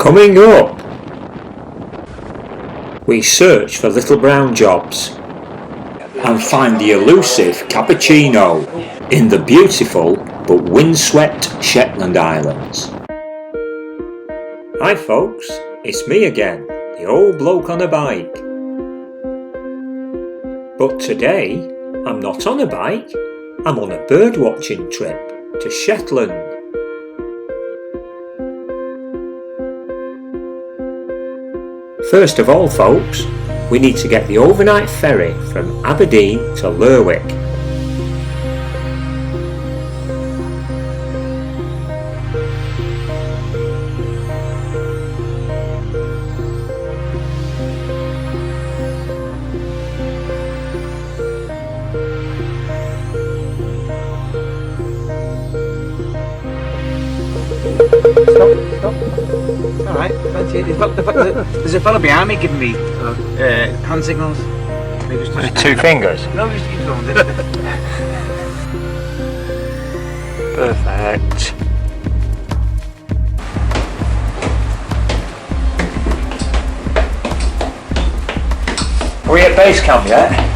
Coming up, we search for little brown jobs and find the elusive cappuccino in the beautiful but windswept Shetland Islands. Hi folks, it's me again, the old bloke on a bike. But today, I'm not on a bike, I'm on a bird watching trip to Shetland. First of all folks, we need to get the overnight ferry from Aberdeen to Lerwick. Stop. Alright, thank you. There's a fella behind me giving me hand signals. With two fingers? No, just keep going. Perfect. Are we at base camp yet?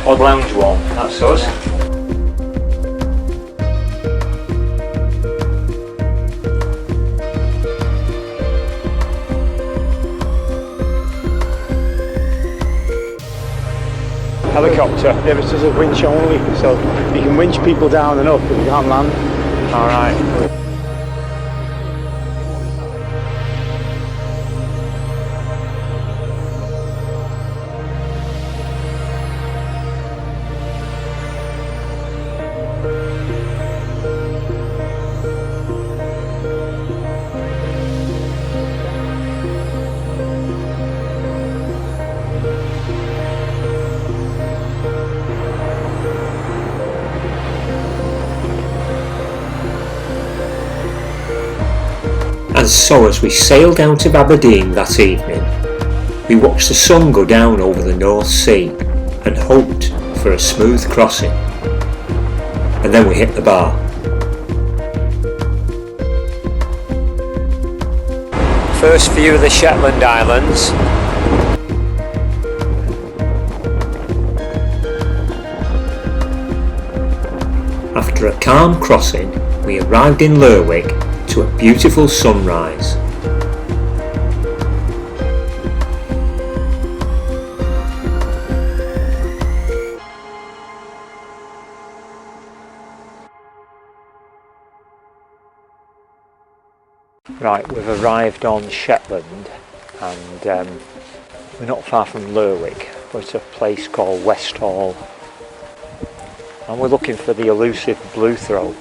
Odd lounge one, that's us. Helicopter? Yeah, but there's a winch only, so you can winch people down and up, but you can't land. Alright. And so as we sailed out of Aberdeen that evening, we watched the sun go down over the North Sea and hoped for a smooth crossing. And then we hit the bar. First view of the Shetland Islands. After a calm crossing, we arrived in Lerwick to a beautiful sunrise. Right, we've arrived on Shetland and we're not far from Lerwick. We're at a place called Westhall and we're looking for the elusive bluethroat.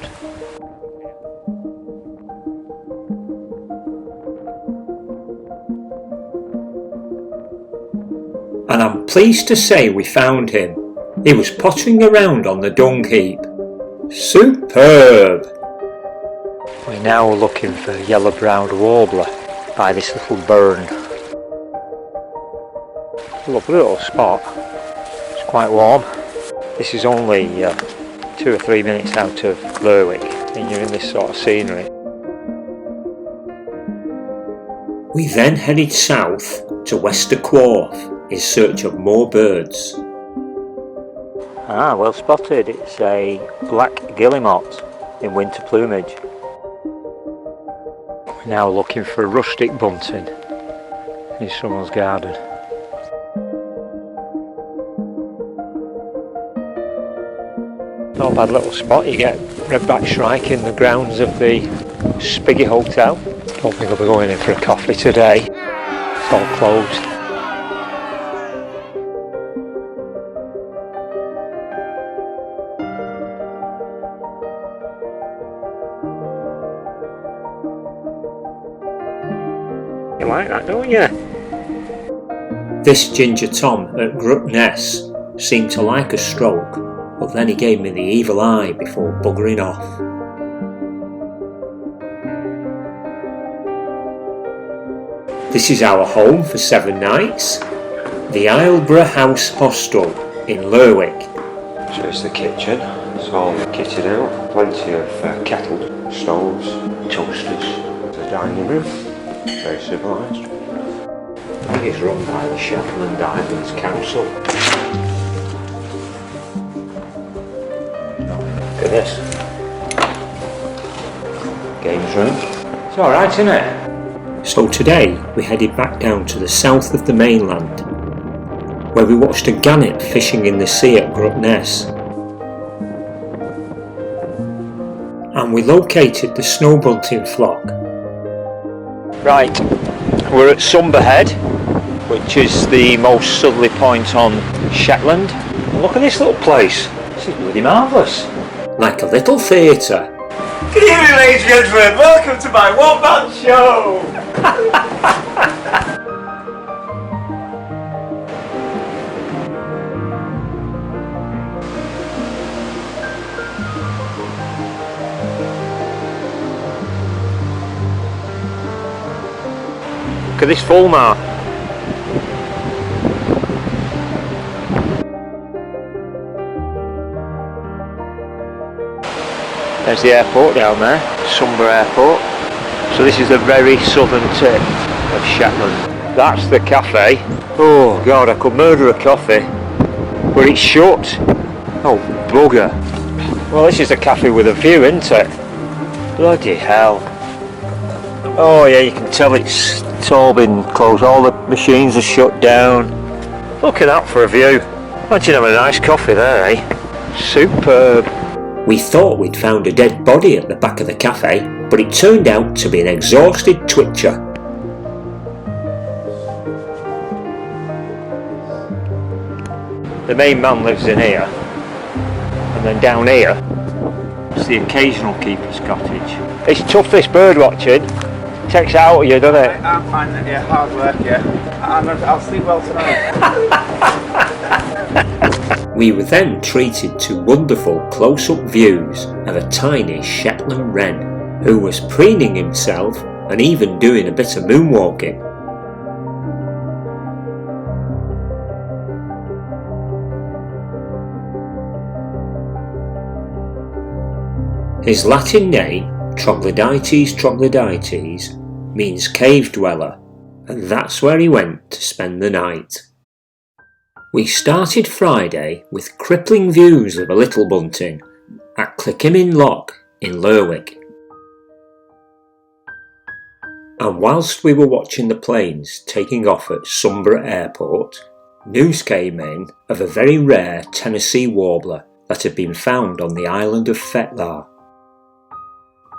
And I'm pleased to say we found him. He was pottering around on the dung heap. Superb! We're now looking for yellow-browed warbler by this little burn. Lovely little spot. It's quite warm. This is only 2 or 3 minutes out of Lerwick and you're in this sort of scenery. We then headed south to Wester Quorth in search of more birds. Ah, well spotted. It's a black guillemot in winter plumage. We're now looking for a rustic bunting in someone's garden. Not a bad little spot. You get redback shrike in the grounds of the Spiggy Hotel. Don't think I'll be going in for a coffee today. It's all closed. You like that, don't you? This Ginger Tom at Gruckness seemed to like a stroke, but then he gave me the evil eye before buggering off. This is our home for 7 nights, the Islesborough House Hostel in Lerwick. So it's the kitchen, it's all kitted out, plenty of kettles, stoves, toasters. The dining room, very civilised. I think it's run by the Shetland Islands Council. Look at this. Games room. It's alright, isn't it? So today we headed back down to the south of the mainland, where we watched a gannet fishing in the sea at Grutness. And we located the snow bunting flock. Right, we're at Sumberhead, which is the most southerly point on Shetland. And look at this little place. This is bloody marvellous. Like a little theatre. Good evening, ladies and gentlemen. Welcome to my one-man show. Look at this fulmar. There's the airport down there, Sumber Airport. So this is the very southern tip of Shetland. That's the cafe. Oh God, I could murder a coffee, but it's shut. Oh bugger. Well, this is a cafe with a view, isn't it? Bloody hell. Oh yeah, you can tell it's all been closed. All the machines are shut down. Look at that for a view. Imagine having a nice coffee there, eh? Superb. We thought we'd found a dead body at the back of the cafe, but it turned out to be an exhausted twitcher. The main man lives in here, and then down here it's the occasional keeper's cottage. It's tough, this bird watching. Takes it out of you, doesn't it? I'm fine, yeah, hard work, yeah. I'll sleep well tonight. We were then treated to wonderful close-up views of a tiny Shetland wren, who was preening himself and even doing a bit of moonwalking. His Latin name, Troglodytes troglodytes, means cave dweller, and that's where he went to spend the night. We started Friday with crippling views of a little bunting at Clickimin Lock in Lerwick. And whilst we were watching the planes taking off at Sumber Airport, news came in of a very rare Tennessee warbler that had been found on the island of Fetlar.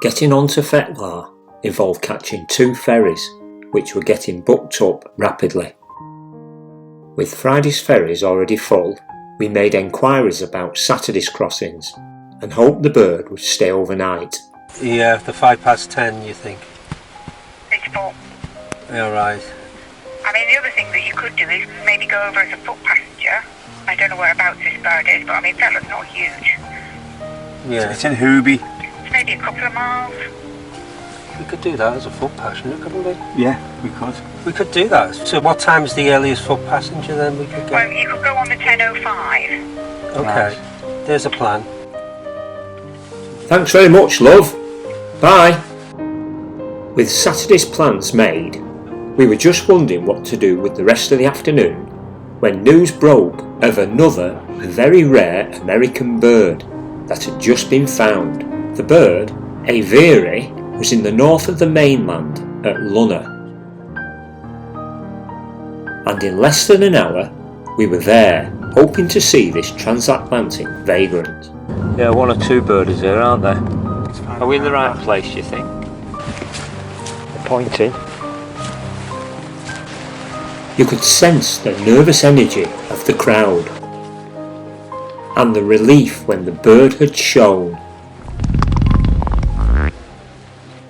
Getting onto Fetlar involved catching 2 ferries, which were getting booked up rapidly. With Friday's ferries already full, we made enquiries about Saturday's crossings and hoped the bird would stay overnight. Yeah, the 10:05, you think? It's full. Yeah, right. I mean, the other thing that you could do is maybe go over as a foot passenger. I don't know whereabouts this bird is, but I mean, Fetlar's not huge. Yeah. It's in Hooby. It's maybe a couple of miles. We could do that as a foot passenger, couldn't we? Yeah, we could. We could do that. So what time's the earliest foot passenger then we could Well, get? you could go on the 10:05. Okay, there's a plan. Thanks very much, love. Bye. With Saturday's plans made, we were just wondering what to do with the rest of the afternoon when news broke of another very rare American bird that had just been found. The bird, a veery, was in the north of the mainland at Lunner. And in less than an hour we were there, hoping to see this transatlantic vagrant. Yeah, 1 or 2 birdies here, aren't there? Are we in the right place, do you think? They're pointing. You could sense the nervous energy of the crowd and the relief when the bird had shown.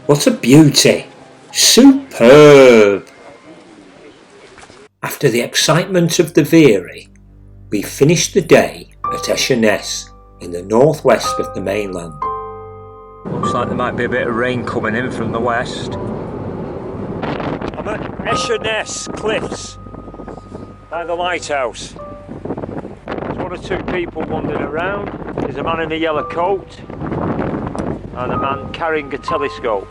What a beauty! Superb! After the excitement of the veery, we finished the day at Esheness in the northwest of the mainland. Looks like there might be a bit of rain coming in from the west. I'm at Esheness Cliffs by the lighthouse. There's one or two people wandering around. There's a man in a yellow coat and a man carrying a telescope.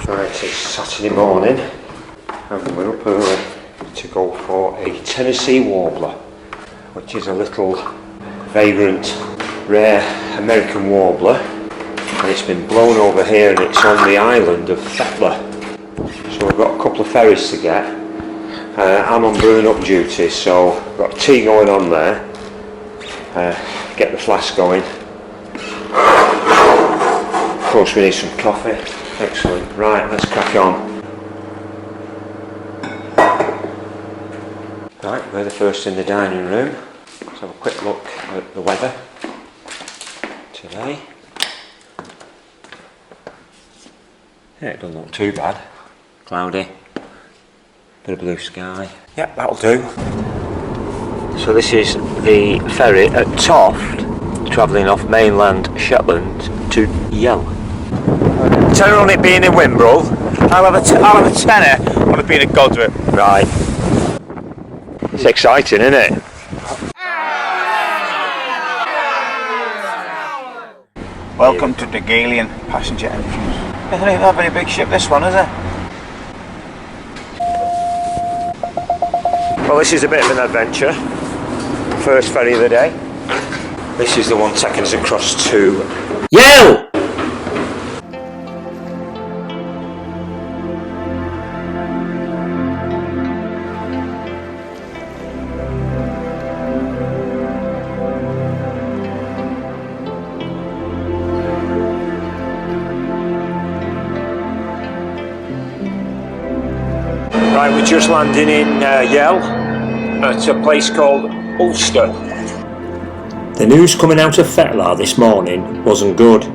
Right, it's Saturday morning and we're up early to go for a Tennessee warbler, which is a little vagrant, rare American warbler, and it's been blown over here and it's on the island of Thekla. So we've got a couple of ferries to get. I'm on brewing up duty, so I've got tea going on there, get the flask going. Of course we need some coffee. Excellent. Right, let's crack on. Right, we're the first in the dining room. Let's have a quick look at the weather today. Yeah, it doesn't look too bad. Cloudy. Bit of blue sky. Yeah, that'll do. So this is the ferry at Toft, travelling off mainland Shetland to Yell. Tenner on it being in Wimbrel. I'll have a tenner on it being at Godwin. Right. It's exciting, isn't it? Welcome to the Galian passenger entrance. It's not even that very big ship, this one, is it? Well, this is a bit of an adventure. First ferry of the day. This is the one taking us across to Yell! Right, we're just landing in Yell at a place called Unst. The news coming out of Thekla this morning wasn't good.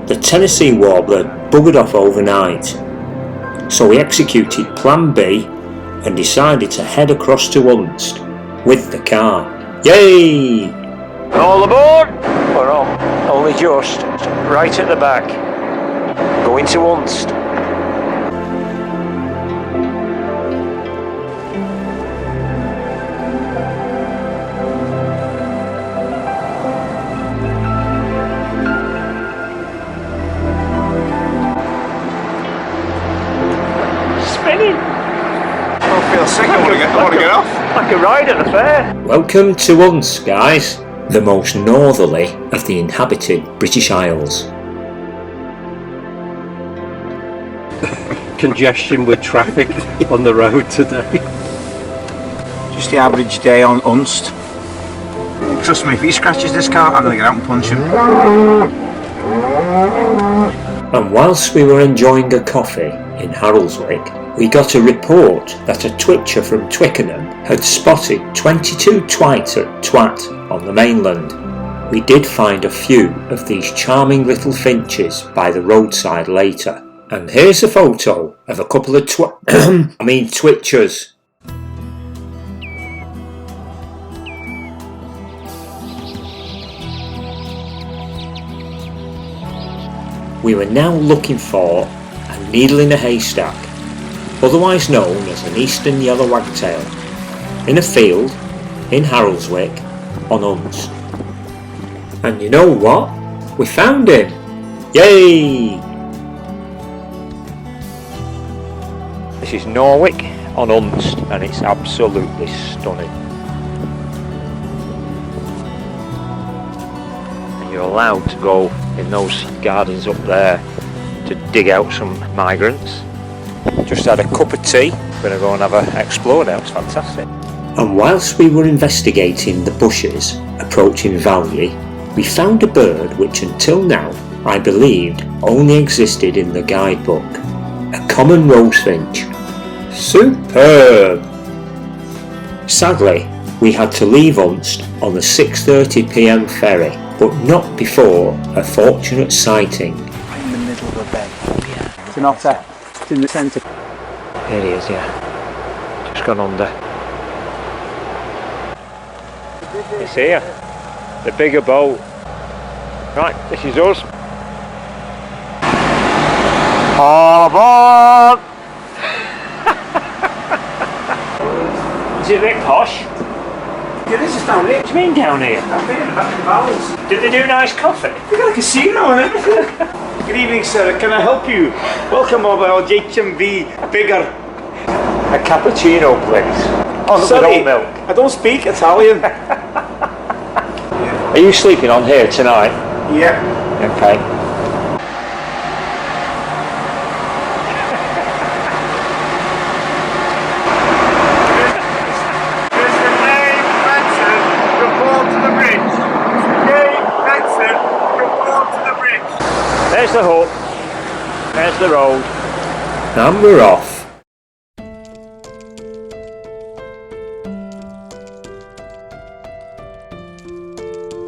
The Tennessee warbler buggered off overnight. So we executed Plan B and decided to head across to Unst with the car. Yay! All aboard! We're only just right at the back. Going to Unst. I feel sick, I want to get off. Like a ride at the fair. Welcome to Unst, guys, the most northerly of the inhabited British Isles. Congestion with traffic on the road today. Just the average day on Unst. Trust me, if he scratches this car, I'm going to get out and punch him. And whilst we were enjoying a coffee in Haroldswick, we got a report that a twitcher from Twickenham had spotted 22 twites at Twat on the mainland. We did find a few of these charming little finches by the roadside later. And here's a photo of a couple of twitchers. We were now looking for a needle in a haystack, otherwise known as an eastern yellow wagtail, in a field in Haroldswick on Unst. And you know what? We found him! Yay! This is Norwich on Unst and it's absolutely stunning. And you're allowed to go in those gardens up there to dig out some migrants. Just had a cup of tea. We're going to go and have an explore now. It's fantastic. And whilst we were investigating the bushes approaching Value, We found a bird which until now I believed only existed in the guidebook. A common rosefinch. Superb! Sadly, we had to leave Unst on the 6:30 p.m. ferry, but not before a fortunate sighting. In the middle of a bed. Yeah. It's an otter. It's in the centre. Here he is, yeah. Just gone under. It's here. The bigger boat. Right, this is us. All aboard! Is it a bit posh? Yeah, this is down here. What do you mean down here? I've been in the back of the barrels. Did they do nice coffee? We've got a casino and everything. Good evening, sir. Can I help you? Welcome aboard HMV Bigger. A cappuccino, please. Oh, look, Sorry, with oat milk. I don't speak Italian. Are you sleeping on here tonight? Yeah. Okay. There's the hook, there's the road. And we're off.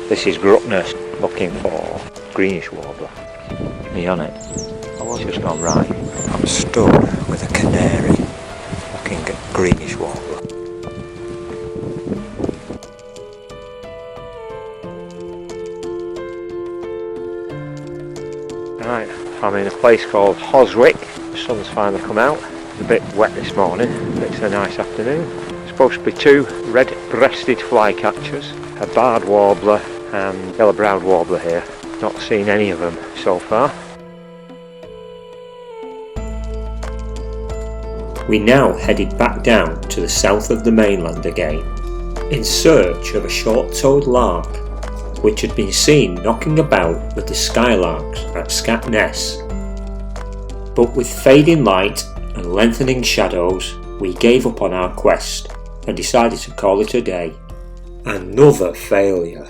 This is Gruckness, looking for greenish warbler. Are you on it? Oh, just gone right. I'm stuck with a canary, looking at greenish warbler. Right, I'm in a place called Hoswick. The sun's finally come out. It's a bit wet this morning, but it's a nice afternoon. There's supposed to be 2 red-breasted flycatchers, a barred warbler and yellow-browed warbler here. Not seen any of them so far. We now headed back down to the south of the mainland again, in search of a short-toed lark, which had been seen knocking about with the skylarks at Scatness. But with fading light and lengthening shadows, we gave up on our quest and decided to call it a day. Another failure.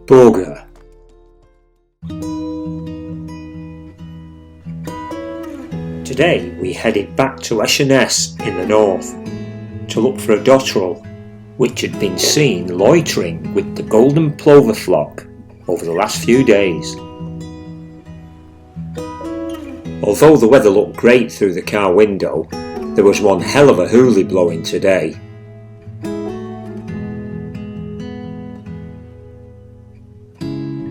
Bugger. Today we headed back to Shetland in the north to look for a dotterel, which had been seen loitering with the golden plover flock over the last few days. Although the weather looked great through the car window, there was one hell of a hoolie blowing today.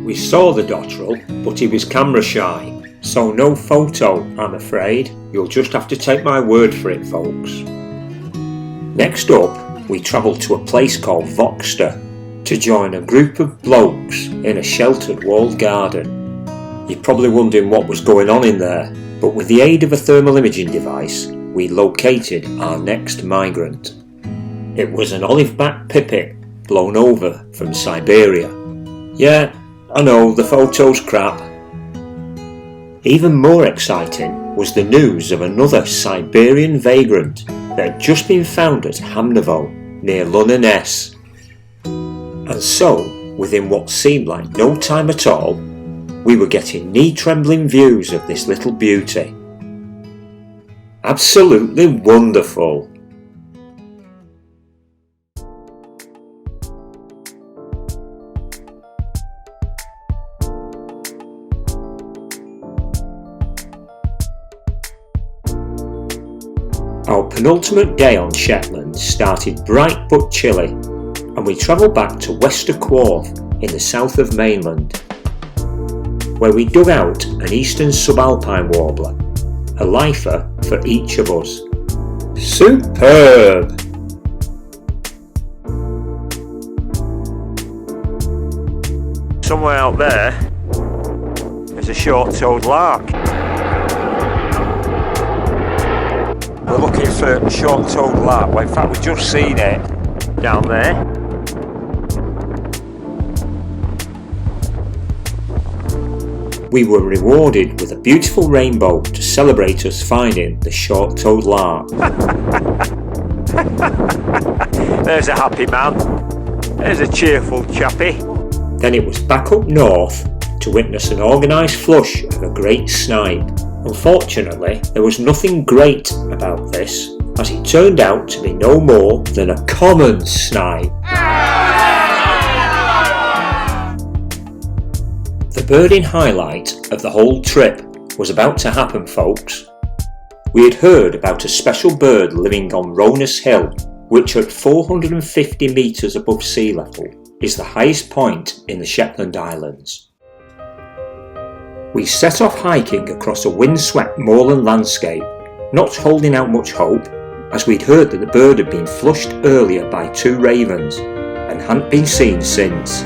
We saw the dotterel, but he was camera shy, so no photo, I'm afraid. You'll just have to take my word for it, folks. Next up, we travelled to a place called Voxter to join a group of blokes in a sheltered walled garden. You're probably wondering what was going on in there, but with the aid of a thermal imaging device, we located our next migrant. It was an olive-backed pipit blown over from Siberia. Yeah, I know, the photo's crap. Even more exciting was the news of another Siberian vagrant that had just been found at Hamnevo near Lunness. And so, within what seemed like no time at all, we were getting knee-trembling views of this little beauty. Absolutely wonderful. Our penultimate day on Shetland started bright but chilly, and we travelled back to Wester Quorth in the south of Mainland, where we dug out an eastern subalpine warbler, a lifer for each of us. Superb! Somewhere out there, there's a short-toed lark. We're looking for a short-toed lark. Well, in fact, we've just seen it down there. We were rewarded with a beautiful rainbow to celebrate us finding the short-toed lark. There's a happy man. There's a cheerful chappie. Then it was back up north to witness an organised flush of a great snipe. Unfortunately, there was nothing great about this, as it turned out to be no more than a common snipe. The birding highlight of the whole trip was about to happen, folks. We had heard about a special bird living on Ronas Hill, which at 450 metres above sea level is the highest point in the Shetland Islands. We set off hiking across a windswept moorland landscape, not holding out much hope, as we'd heard that the bird had been flushed earlier by 2 ravens and hadn't been seen since.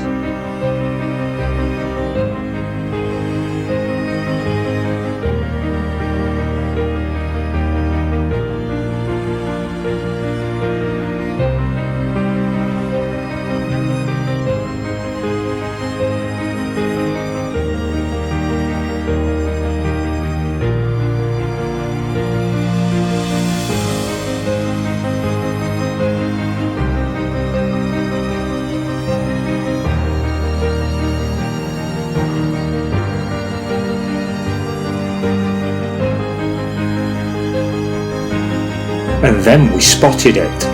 And then we spotted it.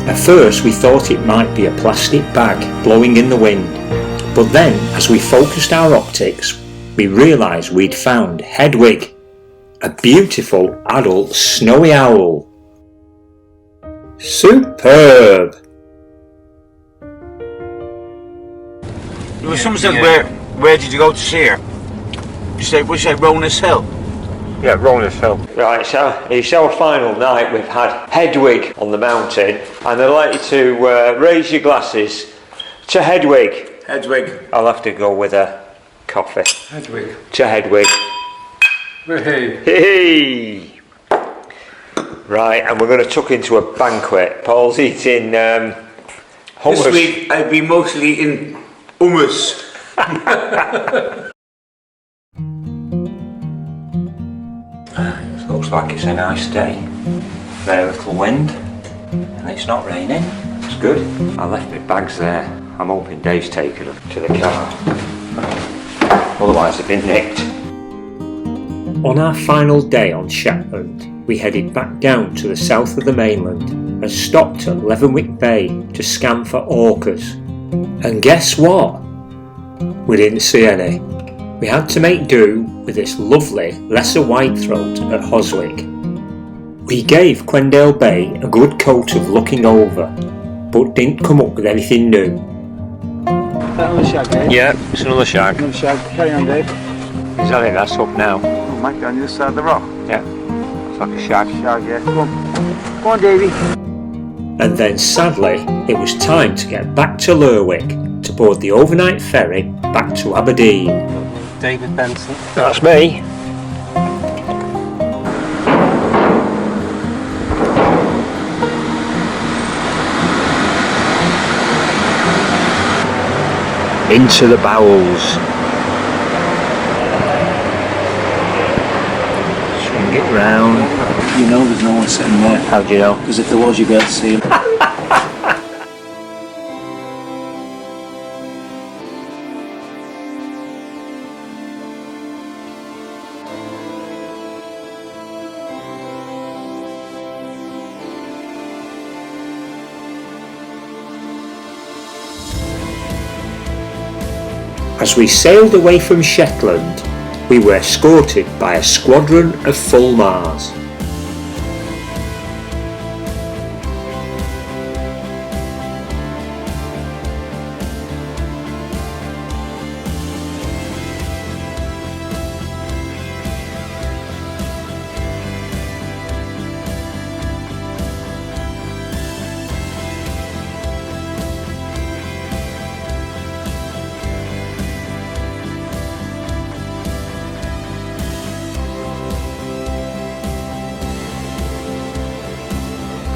At first we thought it might be a plastic bag blowing in the wind, but then as we focused our optics we realised we'd found Hedwig, a beautiful adult snowy owl. Superb! There was someone said, where did you go to see her? You said, we said Ronas Hill. Yeah, Ronas Hill. Right, so it's our final night. We've had Hedwig on the mountain, and I'd like you to raise your glasses to Hedwig. Hedwig. I'll have to go with a coffee. Hedwig. To Hedwig. Hey. Hey! Right, and we're going to tuck into a banquet. Paul's eating hummus. This week I've been mostly eating hummus. Looks like it's a nice day. Very little wind, and it's not raining. It's good. I left my bags there. I'm hoping Dave's taken them to the car. Otherwise they've been nicked. On our final day on Shetland, we headed back down to the south of the mainland and stopped at Leavenwick Bay to scan for orcas. And guess what? We didn't see any. We had to make do with this lovely lesser whitethroat at Hoswick. We gave Quendale Bay a good coat of looking over, but didn't come up with anything new. Is that another shag, Dave? Yeah, it's another shag. Another shag. Carry on, Dave. Exactly, that's up now. Oh, Mike, on the other side of the rock. Yeah, it's like a shag. Shag, yeah. Come on. Come on, Davey. And then sadly, it was time to get back to Lerwick to board the overnight ferry back to Aberdeen. David Benson. That's me. Into the bowels. Swing it round. You know there's no one sitting there. How do you know? Because if there was, you'd be able to see him. As we sailed away from Shetland, we were escorted by a squadron of Fulmars.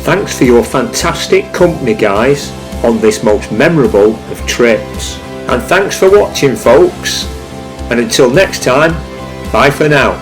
Thanks for your fantastic company, guys, on this most memorable of trips. And thanks for watching, folks. And until next time, bye for now.